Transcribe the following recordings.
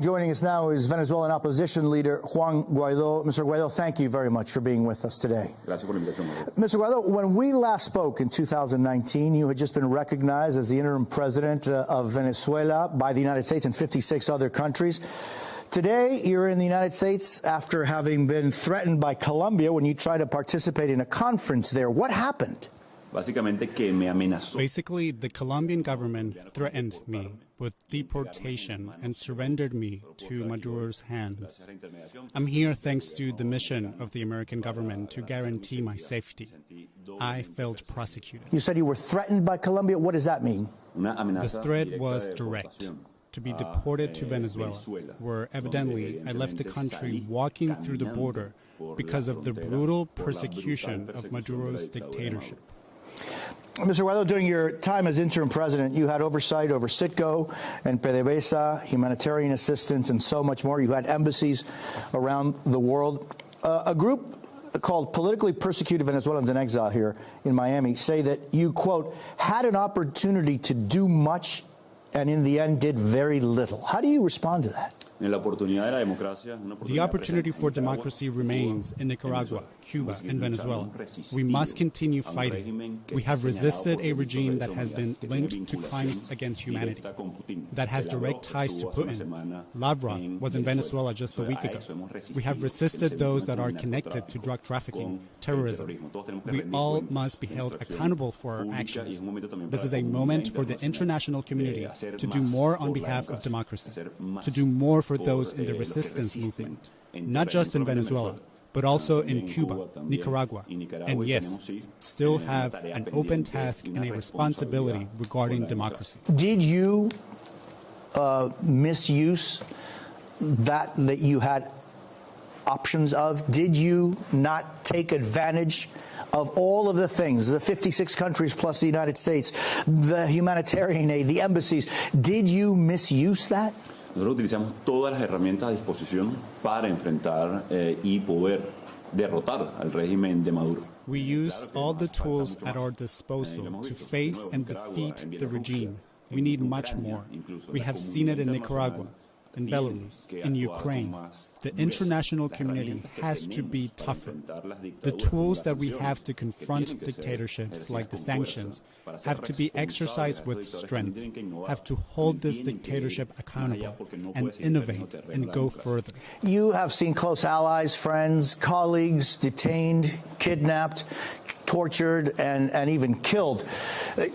Joining us now is Venezuelan opposition leader Juan Guaidó. Mr. Guaidó, thank you very much for being with us today. Mr. Guaidó, when we last spoke in 2019, you had just been recognized as the interim president of Venezuela by the United States and 56 other countries. Today, you're in the United States after having been threatened by Colombia when you tried to participate in a conference there. What happened? Basically, the Colombian government threatened me with deportation and surrendered me to Maduro's hands. I'm here thanks to the mission of the American government to guarantee my safety. I felt prosecuted. You said you were threatened by Colombia. What does that mean? The threat was direct. To be deported to Venezuela, where evidently I left the country walking through the border because of the brutal persecution of Maduro's dictatorship. Mr. Guaidó, during your time as interim president, you had oversight over Citgo and PDVSA, humanitarian assistance, and so much more. You had embassies around the world. A group called Politically Persecuted Venezuelans in Exile here in Miami say that you, quote, had an opportunity to do much and in the end did very little. How do you respond to that? The opportunity for democracy remains in Nicaragua, Cuba, and Venezuela. We must continue fighting. We have resisted a regime that has been linked to crimes against humanity, that has direct ties to Putin. Lavrov was in Venezuela just a week ago. We have resisted those that are connected to drug trafficking, terrorism. We all must be held accountable for our actions. This is a moment for the international community to do more on behalf of democracy, to do more for those in the resistance movement, not just in Venezuela, but also in Cuba, Nicaragua, and yes, still have an open task and a responsibility regarding democracy. Did you misuse that you had options of? Did you not take advantage of all of the things, the 56 countries plus the United States, the humanitarian aid, the embassies? Did you misuse that? Nosotros utilizamos todas las herramientas a disposición para enfrentar y poder derrotar al régimen de Maduro. We used all the tools at our disposal to face and defeat the regime. We need much more. We have seen it in Nicaragua, in Belarus, in Ukraine. The international community has to be tougher. The tools that we have to confront dictatorships, like the sanctions, have to be exercised with strength, have to hold this dictatorship accountable, and innovate and go further. You have seen close allies, friends, colleagues detained, kidnapped, tortured, and even killed.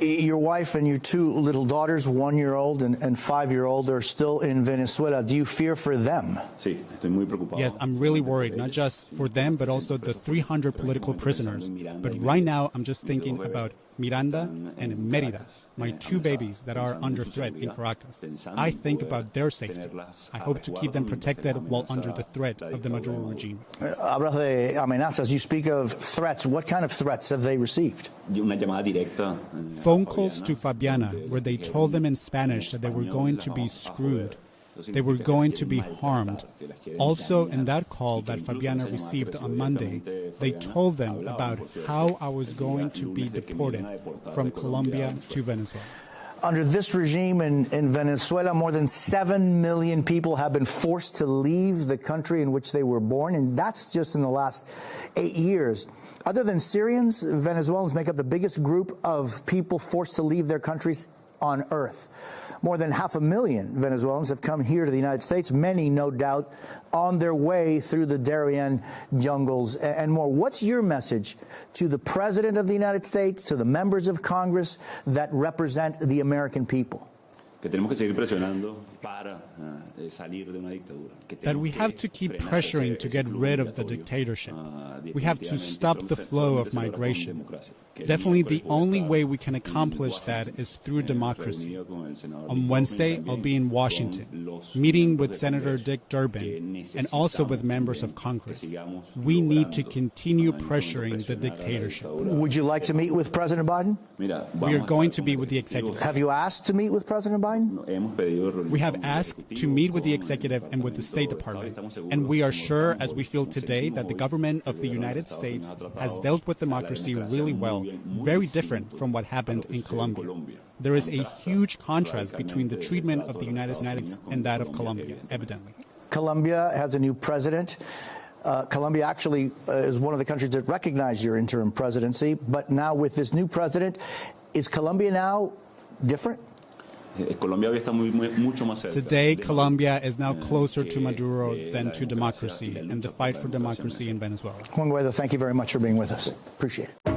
Your wife and your two little daughters, 1-year-old and 5-year-old, are still in Venezuela. Do you fear for them? Yes, I'm really worried, not just for them, but also the 300 political prisoners. But right now, I'm just thinking about Miranda and Merida, my 2 babies that are under threat in Caracas. I think about their safety. I hope to keep them protected while under the threat of the Maduro regime. Hablas de amenazas. You speak of threats. What kind of threats have they received? Phone calls to Fabiana, where they told them in Spanish that they were going to be screwed. They were going to be harmed. Also, in that call that Fabiana received on Monday, they told them about how I was going to be deported from Colombia to Venezuela. Under this regime in Venezuela, more than 7 million people have been forced to leave the country in which they were born, and that's just in the last 8 years. Other than Syrians, Venezuelans make up the biggest group of people forced to leave their countries on earth. More than 500,000 Venezuelans have come here to the United States, many, no doubt, on their way through the Darien jungles and more. What's your message to the President of the United States, to the members of Congress that represent the American people? That we have to keep pressuring to get rid of the dictatorship. We have to stop the flow of migration. Definitely the only way we can accomplish that is through democracy. On Wednesday, I'll be in Washington, meeting with Senator Dick Durbin and also with members of Congress. We need to continue pressuring the dictatorship. Would you like to meet with President Biden? We are going to be with the executive. Have you asked to meet with President Biden? We have asked to meet with the executive and with the State Department. And we are sure, as we feel today, that the government of the United States has dealt with democracy really well, very different from what happened in Colombia. There is a huge contrast between the treatment of the United States and that of Colombia, evidently. Colombia has a new president. Colombia actually is one of the countries that recognize your interim presidency. But now with this new president, is Colombia now different? Today, Colombia is now closer to Maduro than to democracy and the fight for democracy in Venezuela. Juan Guaido, thank you very much for being with us. Appreciate it.